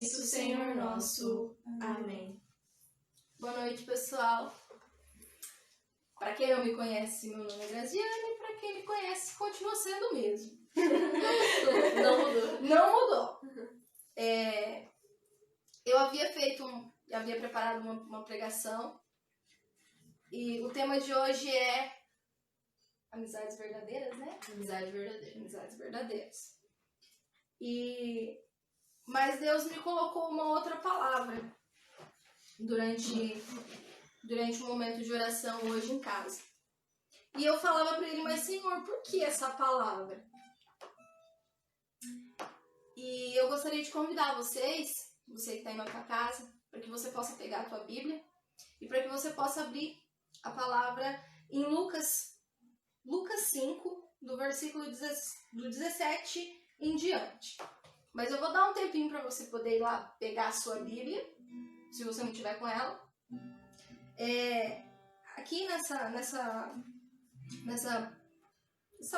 Cristo, Senhor nosso. Amém. Boa noite, pessoal. Para quem não me conhece, meu nome é Graziane, e para quem me conhece, continua sendo o mesmo. Não mudou. Não mudou. Eu havia preparado uma pregação, e o tema de hoje é amizades verdadeiras, né? Amizades verdadeiras. Mas Deus me colocou uma outra palavra durante um momento de oração hoje em casa. E eu falava para ele, mas Senhor, por que essa palavra? E eu gostaria de convidar você que está aí na tua casa, para que você possa pegar a tua Bíblia e para que você possa abrir a palavra em Lucas 5, do versículo do 17 em diante. Mas eu vou dar um tempinho para você poder ir lá pegar a sua Bíblia, se você não tiver com ela. Aqui nessa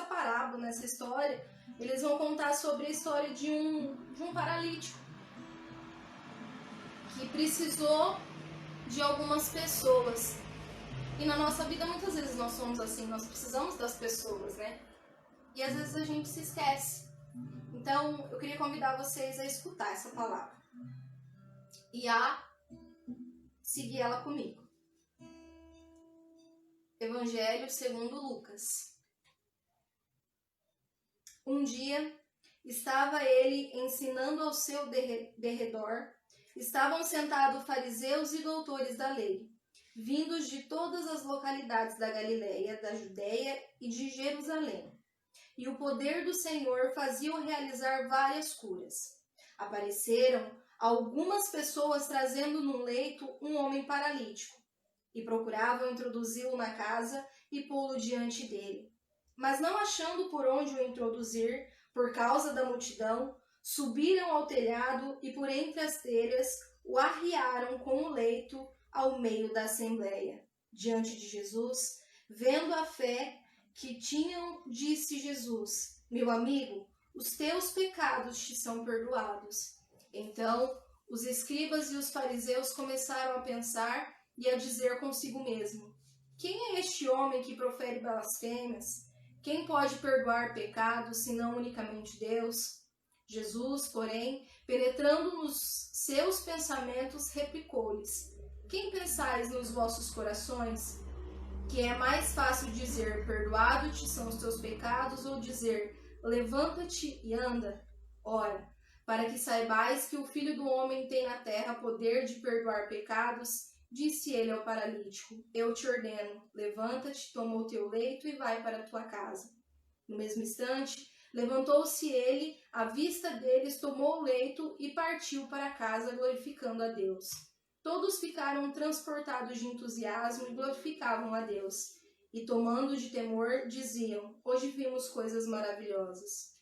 parábola, nessa história, eles vão contar sobre a história de um paralítico que precisou de algumas pessoas. E na nossa vida, muitas vezes nós somos assim, nós precisamos das pessoas, né? E às vezes a gente se esquece. Então, eu queria convidar vocês a escutar essa palavra e a seguir ela comigo. Evangelho segundo Lucas. Um dia, estava ele ensinando ao seu derredor. Estavam sentados fariseus e doutores da lei, vindos de todas as localidades da Galileia, da Judeia e de Jerusalém. E o poder do Senhor fazia-o realizar várias curas. Apareceram algumas pessoas trazendo num leito um homem paralítico, e procuravam introduzi-lo na casa e pô-lo diante dele. Mas não achando por onde o introduzir, por causa da multidão, subiram ao telhado e por entre as telhas o arriaram com o leito ao meio da assembleia. Diante de Jesus, vendo a fé que tinham, disse Jesus: meu amigo, os teus pecados te são perdoados. Então, os escribas e os fariseus começaram a pensar e a dizer consigo mesmo: quem é este homem que profere blasfêmias? Quem pode perdoar pecados, senão unicamente Deus? Jesus, porém, penetrando nos seus pensamentos, replicou-lhes: quem pensais nos vossos corações? Que é mais fácil dizer, perdoado-te são os teus pecados, ou dizer, levanta-te e anda? Ora, para que saibais que o Filho do Homem tem na terra poder de perdoar pecados, disse ele ao paralítico: eu te ordeno, levanta-te, toma o teu leito e vai para a tua casa. No mesmo instante, levantou-se ele, à vista deles, tomou o leito e partiu para casa, glorificando a Deus. Todos ficaram transportados de entusiasmo e glorificavam a Deus. E tomando de temor, diziam: hoje vimos coisas maravilhosas.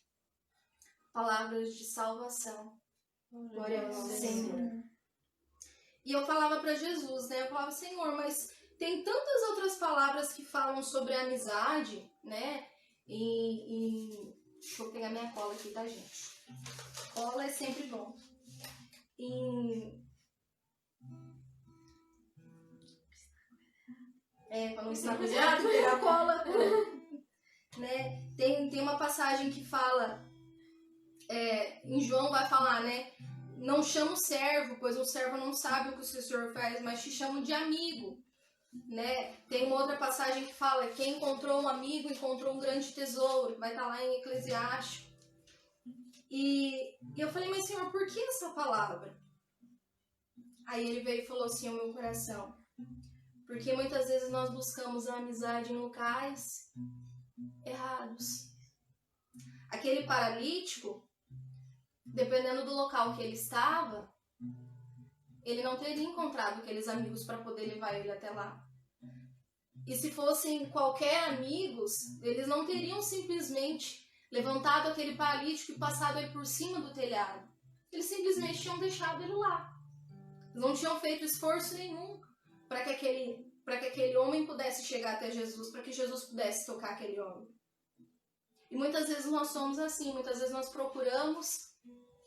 Palavras de salvação. Glória ao Senhor. E eu falava para Jesus, né? Eu falava: Senhor, mas tem tantas outras palavras que falam sobre a amizade, né? Deixa eu pegar minha cola aqui, tá, gente? Cola é sempre bom. Para não ensinar coisa errada, pegar cola. Né? Tem uma passagem que fala, em João vai falar, né? Não chamo servo, pois o servo não sabe o que o seu senhor faz, mas te chamo de amigo. Né? Tem uma outra passagem que fala: quem encontrou um amigo encontrou um grande tesouro, vai estar lá em Eclesiastes. E eu falei: mas Senhor, por que essa palavra? Aí ele veio e falou assim ao meu coração: porque muitas vezes nós buscamos a amizade em locais errados. Aquele paralítico, dependendo do local que ele estava, ele não teria encontrado aqueles amigos para poder levar ele até lá. E se fossem qualquer amigos, eles não teriam simplesmente levantado aquele paralítico e passado ele por cima do telhado. Eles simplesmente tinham deixado ele lá. Eles não tinham feito esforço nenhum para que aquele homem pudesse chegar até Jesus, para que Jesus pudesse tocar aquele homem. E muitas vezes nós somos assim, muitas vezes nós procuramos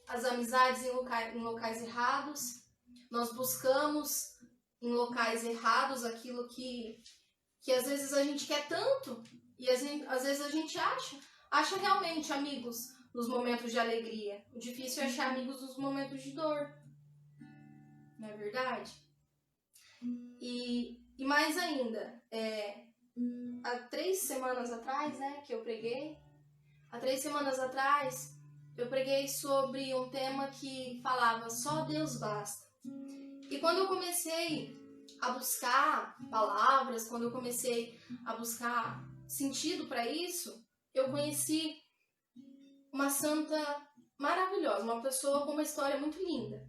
as amizades em locais errados, nós buscamos em locais errados aquilo que às vezes a gente quer tanto e às vezes a gente acha realmente amigos nos momentos de alegria. O difícil é achar amigos nos momentos de dor, não é verdade? E mais ainda, há 3 semanas atrás, né, que eu preguei, há 3 semanas atrás, eu preguei sobre um tema que falava só Deus basta. E quando eu comecei a buscar palavras, quando eu comecei a buscar sentido para isso, eu conheci uma santa maravilhosa, uma pessoa com uma história muito linda,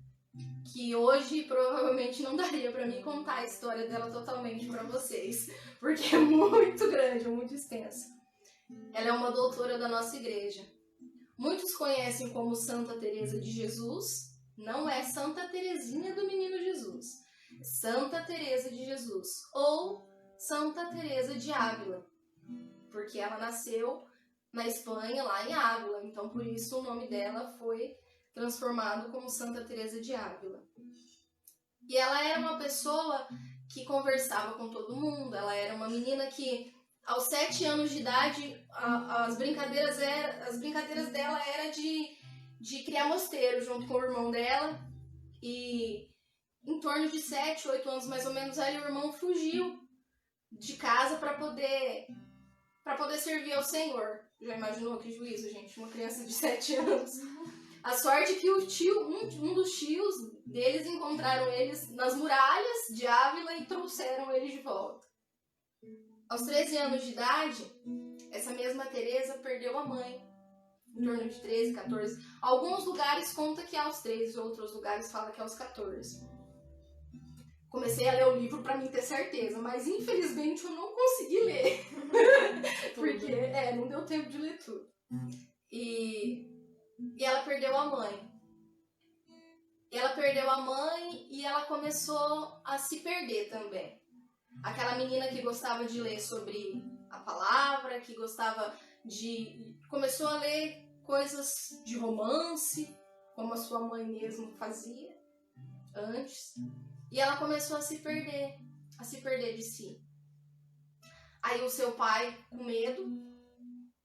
que hoje provavelmente não daria para mim contar a história dela totalmente para vocês, porque é muito grande, muito extensa. Ela é uma doutora da nossa igreja. Muitos conhecem como Santa Teresa de Jesus. Não é Santa Teresinha do Menino Jesus, é Santa Teresa de Jesus ou Santa Teresa de Ávila, porque ela nasceu na Espanha, lá em Ávila, então por isso o nome dela foi transformado como Santa Teresa de Ávila. E ela era uma pessoa que conversava com todo mundo, ela era uma menina que aos 7 anos de idade as brincadeiras dela era de criar mosteiro junto com o irmão dela, e em torno de 7, 8 anos mais ou menos, ela e o irmão fugiu de casa para poder servir ao Senhor. Já imaginou que juízo, gente? Uma criança de 7 anos. A sorte é que o tio, um dos tios deles encontraram eles nas muralhas de Ávila e trouxeram eles de volta. Aos 13 anos de idade, essa mesma Teresa perdeu a mãe, em torno de 13, 14. Alguns lugares contam que é aos 13, outros lugares falam que é aos 14. Comecei a ler o livro para mim ter certeza, mas infelizmente eu não consegui ler. Porque não deu tempo de ler tudo. E ela perdeu a mãe. Ela perdeu a mãe e ela começou a se perder também. Aquela menina que gostava de ler sobre a palavra, que começou a ler coisas de romance, como a sua mãe mesmo fazia antes. E ela começou a se perder de si. Aí o seu pai, com medo,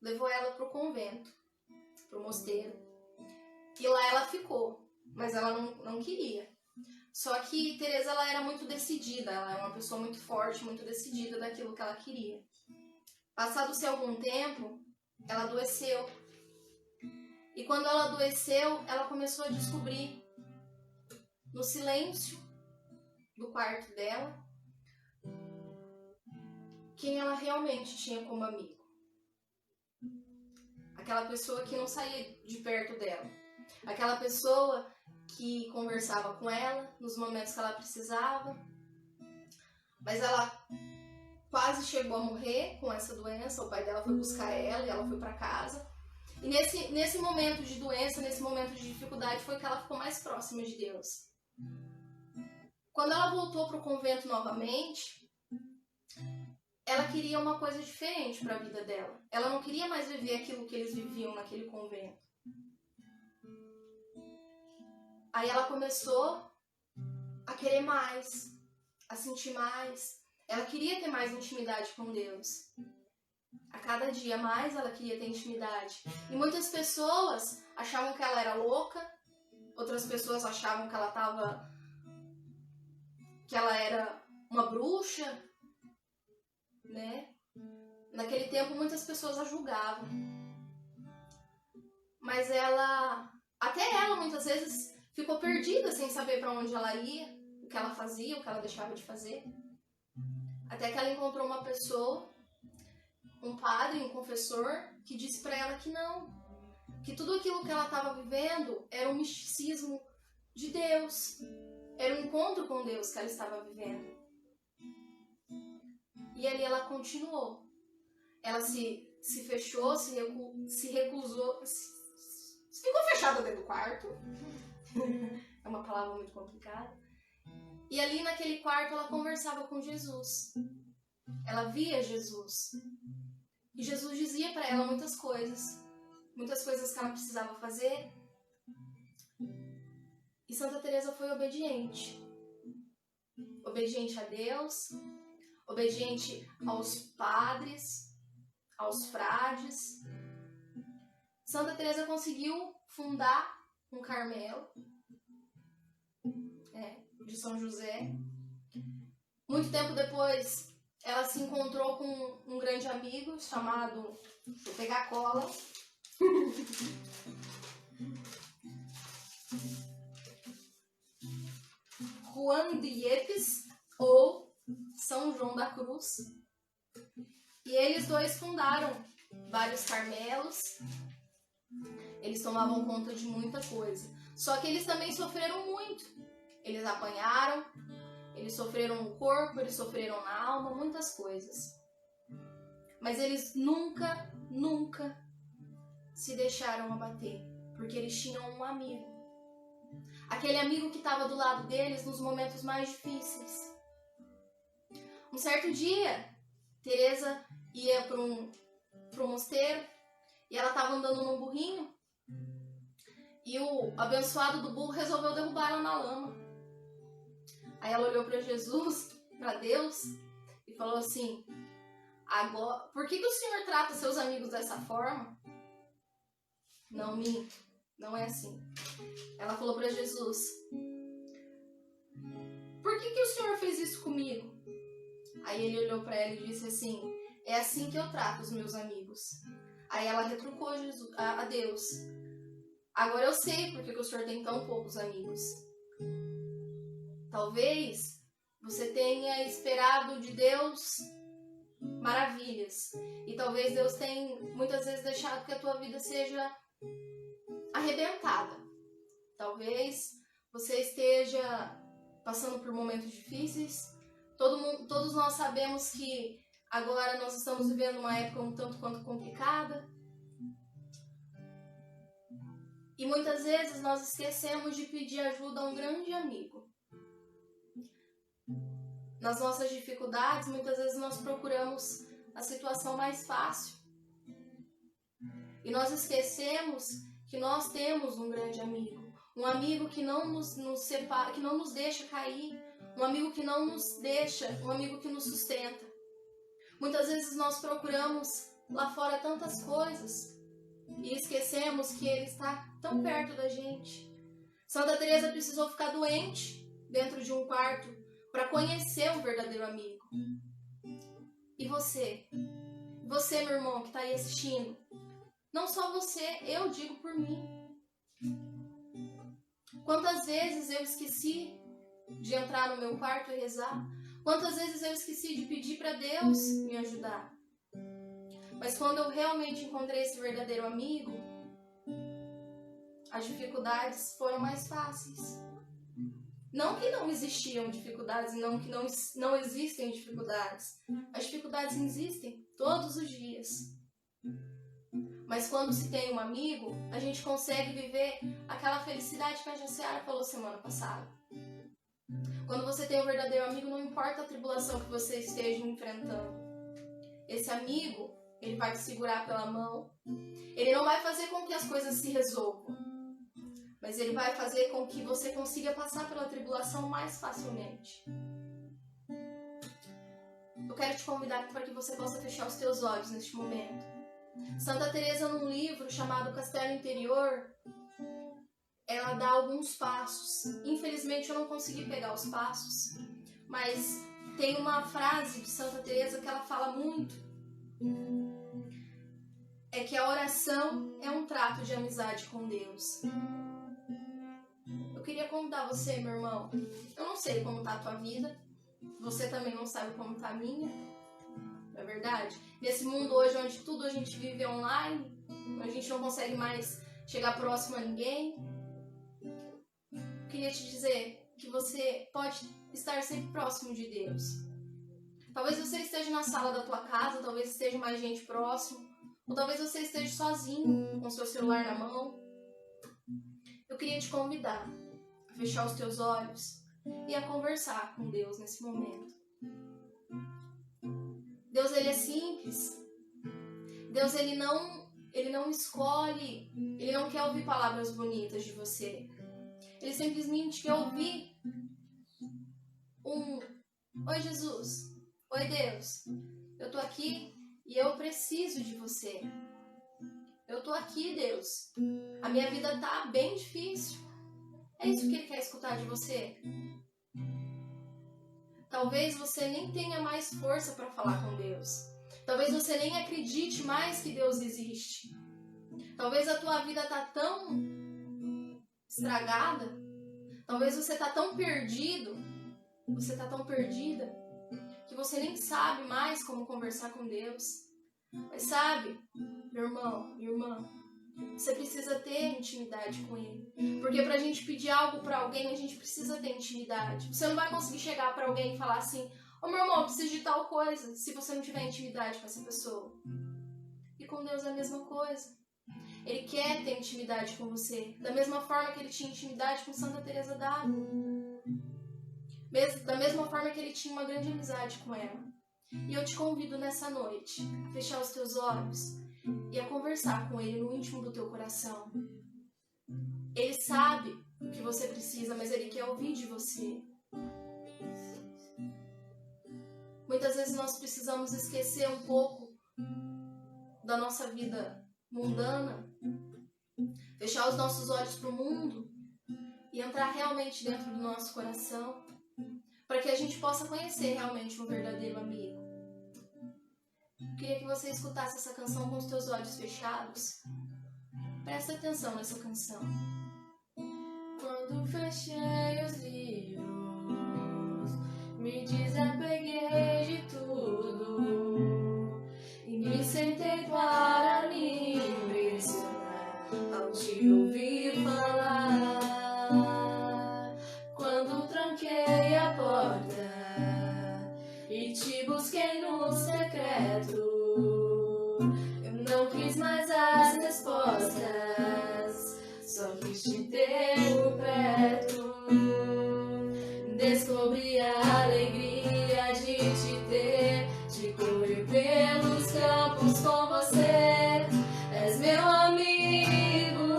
levou ela para o convento, para o mosteiro. E lá ela ficou, mas ela não queria. Só que Teresa, ela era muito decidida, ela é uma pessoa muito forte, muito decidida daquilo que ela queria. Passado-se algum tempo, ela adoeceu. E quando ela adoeceu, ela começou a descobrir, no silêncio do quarto dela, quem ela realmente tinha como amigo. Aquela pessoa que não saía de perto dela. Aquela pessoa que conversava com ela nos momentos que ela precisava. Mas ela quase chegou a morrer com essa doença. O pai dela foi buscar ela e ela foi para casa. E nesse momento de doença, nesse momento de dificuldade, foi que ela ficou mais próxima de Deus. Quando ela voltou para o convento novamente, ela queria uma coisa diferente para a vida dela. Ela não queria mais viver aquilo que eles viviam naquele convento. Aí ela começou a querer mais, a sentir mais. Ela queria ter mais intimidade com Deus. A cada dia mais ela queria ter intimidade. E muitas pessoas achavam que ela era louca. Outras pessoas achavam que ela era uma bruxa, né? Naquele tempo muitas pessoas a julgavam. Mas até ela muitas vezes ficou perdida sem saber para onde ela ia, o que ela fazia, o que ela deixava de fazer. Até que ela encontrou uma pessoa, um padre, um confessor, que disse para ela que não, que tudo aquilo que ela estava vivendo era um misticismo de Deus, era um encontro com Deus que ela estava vivendo. E ali ela continuou. Ela se fechou, se reclusou, ficou fechada dentro do quarto. É uma palavra muito complicada. E ali naquele quarto ela conversava com Jesus. Ela via Jesus. E Jesus dizia para ela muitas coisas que ela precisava fazer, E Santa Teresa foi obediente. Obediente a Deus, obediente aos padres, aos frades. Santa Teresa conseguiu fundar um Carmelo, de São José. Muito tempo depois, ela se encontrou com um grande amigo chamado... Deixa eu pegar a cola. Juan de Yepes, ou São João da Cruz. E eles dois fundaram vários Carmelos. Eles tomavam conta de muita coisa. Só que eles também sofreram muito. Eles apanharam, eles sofreram no corpo, eles sofreram na alma, muitas coisas. Mas eles nunca se deixaram abater, porque eles tinham um amigo. Aquele amigo que estava do lado deles nos momentos mais difíceis. Um certo dia, Teresa ia para um mosteiro e ela estava andando num burrinho e o abençoado do burro resolveu derrubar ela na lama. Aí ela olhou para Jesus, para Deus, e falou assim: agora, por que o Senhor trata seus amigos dessa forma? Não, minto, não é assim. Ela falou para Jesus: por que o Senhor fez isso comigo? Aí ele olhou para ela e disse assim: é assim que eu trato os meus amigos. Aí ela retrucou a Deus: agora eu sei por que o Senhor tem tão poucos amigos. Talvez você tenha esperado de Deus maravilhas. E talvez Deus tenha muitas vezes deixado que a tua vida seja arrebentada. Talvez você esteja passando por momentos difíceis. Todos nós sabemos que agora nós estamos vivendo uma época um tanto quanto complicada. E muitas vezes nós esquecemos de pedir ajuda a um grande amigo. Nas nossas dificuldades, muitas vezes nós procuramos a situação mais fácil. E nós esquecemos que nós temos um grande amigo. Um amigo que não nos separa, que não nos deixa cair. Um amigo que não nos deixa, um amigo que nos sustenta. Muitas vezes nós procuramos lá fora tantas coisas e esquecemos que Ele está tão perto da gente. Santa Teresa precisou ficar doente dentro de um quarto para conhecer um verdadeiro amigo. E você? Você, meu irmão, que está aí assistindo? Não só você, eu digo por mim. Quantas vezes eu esqueci de entrar no meu quarto e rezar? Quantas vezes eu esqueci de pedir para Deus me ajudar? Mas quando eu realmente encontrei esse verdadeiro amigo, as dificuldades foram mais fáceis. Não que não existiam dificuldades, não que não existem dificuldades. As dificuldades existem todos os dias. Mas quando se tem um amigo, a gente consegue viver aquela felicidade que a Jaciara falou semana passada. Quando você tem um verdadeiro amigo, não importa a tribulação que você esteja enfrentando. Esse amigo, ele vai te segurar pela mão. Ele não vai fazer com que as coisas se resolvam, mas ele vai fazer com que você consiga passar pela tribulação mais facilmente. Eu quero te convidar para que você possa fechar os teus olhos neste momento. Santa Teresa, num livro chamado Castelo Interior, ela dá alguns passos. Infelizmente eu não consegui pegar os passos, mas tem uma frase de Santa Teresa que ela fala muito. É que a oração é um trato de amizade com Deus. Eu queria convidar você, meu irmão. Eu não sei como está a tua vida. Você também não sabe como está a minha. Não é verdade? Nesse mundo hoje, onde tudo a gente vive online, a gente não consegue mais chegar próximo a ninguém. Eu queria te dizer que você pode estar sempre próximo de Deus. Talvez você esteja na sala da tua casa, talvez esteja mais gente próximo, ou talvez você esteja sozinho, com seu celular na mão. Eu queria te convidar a fechar os teus olhos e a conversar com Deus nesse momento. Deus, Ele é simples. Deus, Ele não escolhe, Ele não quer ouvir palavras bonitas de você. Ele simplesmente quer ouvir Oi, Jesus. Oi, Deus. Eu tô aqui e eu preciso de você. Eu tô aqui, Deus. A minha vida tá bem difícil. É isso que ele quer escutar de você. Talvez você nem tenha mais força para falar com Deus. Talvez você nem acredite mais que Deus existe. Talvez a tua vida tá tão estragada. Talvez você tá tão perdido. Você tá tão perdida que você nem sabe mais como conversar com Deus. Mas sabe, meu irmão, minha irmã, você precisa ter intimidade com Ele. Porque pra gente pedir algo pra alguém, a gente precisa ter intimidade. Você não vai conseguir chegar pra alguém e falar assim: ô meu irmão, eu preciso de tal coisa, se você não tiver intimidade com essa pessoa. E com Deus é a mesma coisa. Ele quer ter intimidade com você. Da mesma forma que ele tinha intimidade com Santa Teresa d'Ávila. Da mesma forma que ele tinha uma grande amizade com ela. E eu te convido nessa noite a fechar os teus olhos e a conversar com ele no íntimo do teu coração. Ele sabe o que você precisa, mas ele quer ouvir de você. Muitas vezes nós precisamos esquecer um pouco da nossa vida mundana, fechar os nossos olhos para o mundo e entrar realmente dentro do nosso coração, para que a gente possa conhecer realmente um verdadeiro amigo. Eu queria que você escutasse essa canção com os teus olhos fechados. Presta atenção nessa canção. Quando fechei os livros, me desapeguei de tudo e me sentei para me impressionar ao te ouvir falar. Quando tranquei a porta e te busquei no secreto, eu não quis mais as respostas, só quis te ter por perto. Descobri a alegria de te ter, de correr pelos campos com você. És meu amigo,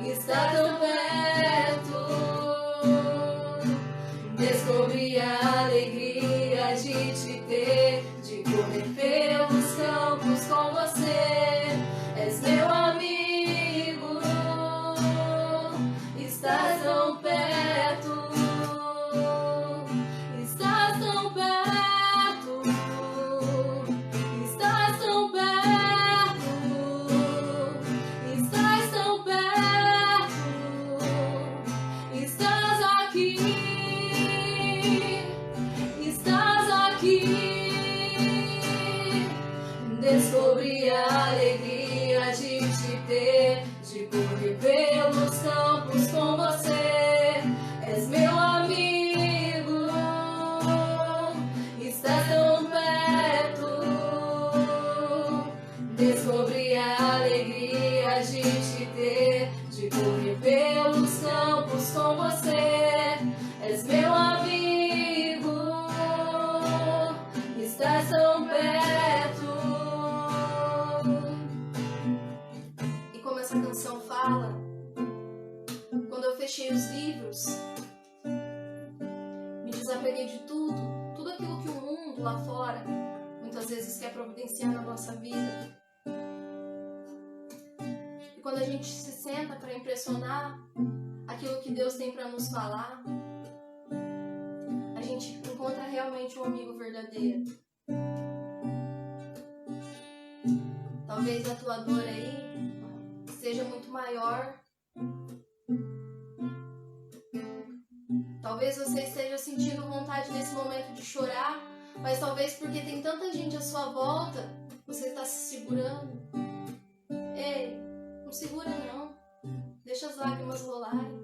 está tão perto. Descobri a alegria de te ter, de correr pelos campos com você. És meu amigo, estás tão perto, estás tão perto, estás tão perto, estás tão perto, estás aqui, estás aqui. Descobri a alegria de te ter, de correr pelos campos com você. És meu amigo, estás tão perto. Descobri a alegria de te ter, de correr pelos campos com você. És meu amigo, estás tão perto. E como essa canção fala, quando eu fechei os livros, me desapeguei de tudo aquilo que o mundo lá fora muitas vezes quer providenciar na nossa vida. E quando a gente se senta para impressionar aquilo que Deus tem para nos falar, a gente encontra realmente um amigo verdadeiro. Talvez a tua dor aí seja muito maior. Talvez você esteja sentindo vontade nesse momento de chorar, mas talvez porque tem tanta gente à sua volta, você está se segurando. Ei, não segura não. Deixa as lágrimas rolarem.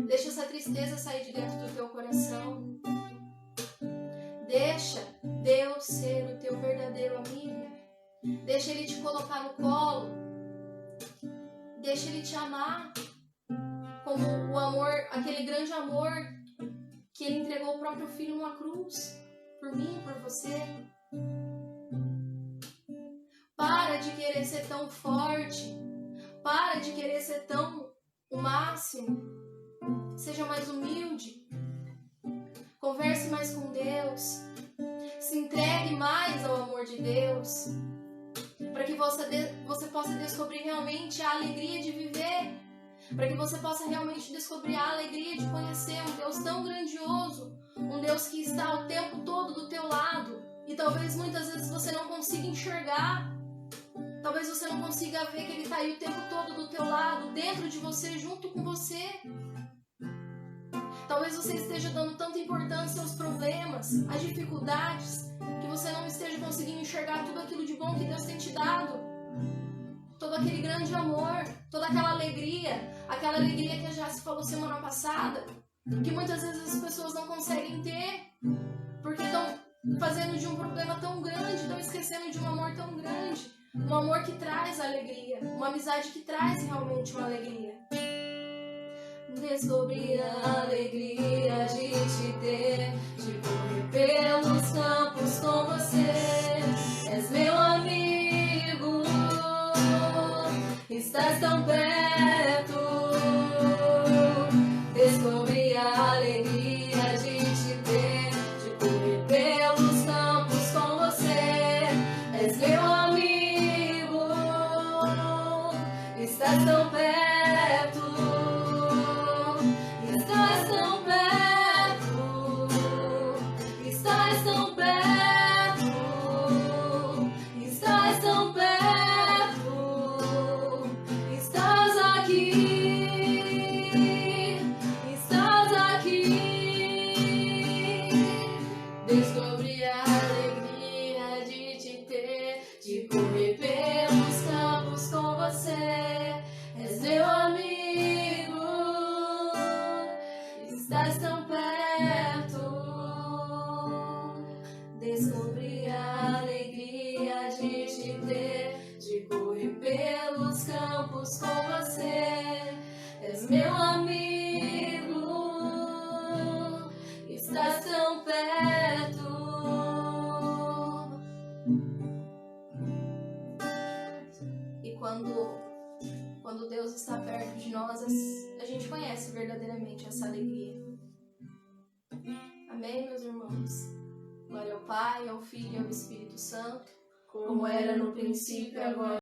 Deixa essa tristeza sair de dentro do teu coração. Deixa Deus ser o teu verdadeiro amigo. Deixa Ele te colocar no colo. Deixa Ele te amar como o amor, aquele grande amor que Ele entregou o próprio Filho numa cruz, por mim e por você. Para de querer ser tão forte. Para de querer ser tão o máximo. Seja mais humilde. Converse mais com Deus. Se entregue mais ao amor de Deus. Para que você possa descobrir realmente a alegria de viver. Para que você possa realmente descobrir a alegria de conhecer um Deus tão grandioso. Um Deus que está o tempo todo do teu lado. E talvez muitas vezes você não consiga enxergar. Talvez você não consiga ver que Ele está aí o tempo todo do teu lado, dentro de você, junto com você. Talvez você esteja dando tanta importância aos problemas, às dificuldades, que você não esteja conseguindo enxergar tudo aquilo de bom que Deus tem te dado. Todo aquele grande amor, toda aquela alegria que já se falou semana passada, que muitas vezes as pessoas não conseguem ter, porque estão fazendo de um problema tão grande, estão esquecendo de um amor tão grande. Um amor que traz alegria, uma amizade que traz realmente uma alegria. Descobri a alegria de te ter, de correr pelos campos com você. És meu amigo, estás tão perto. Descobri a alegria de te ter, de correr pelos campos com você. És meu amigo, estás tão perto. Estás tão perto. Estás tão perto. Estás tão perto. Estás aqui. Estás aqui. Descobri a alegria de te ter, de correr pelos campos com você. És meu amigo, estás tão perto. Descobri a alegria de te ter, de correr pelos campos com você. És meu amigo, estás tão perto. E quando Deus está perto de nós, a gente conhece verdadeiramente essa alegria. Amém, meus irmãos? Glória ao Pai, ao Filho e ao Espírito Santo, como era no princípio, agora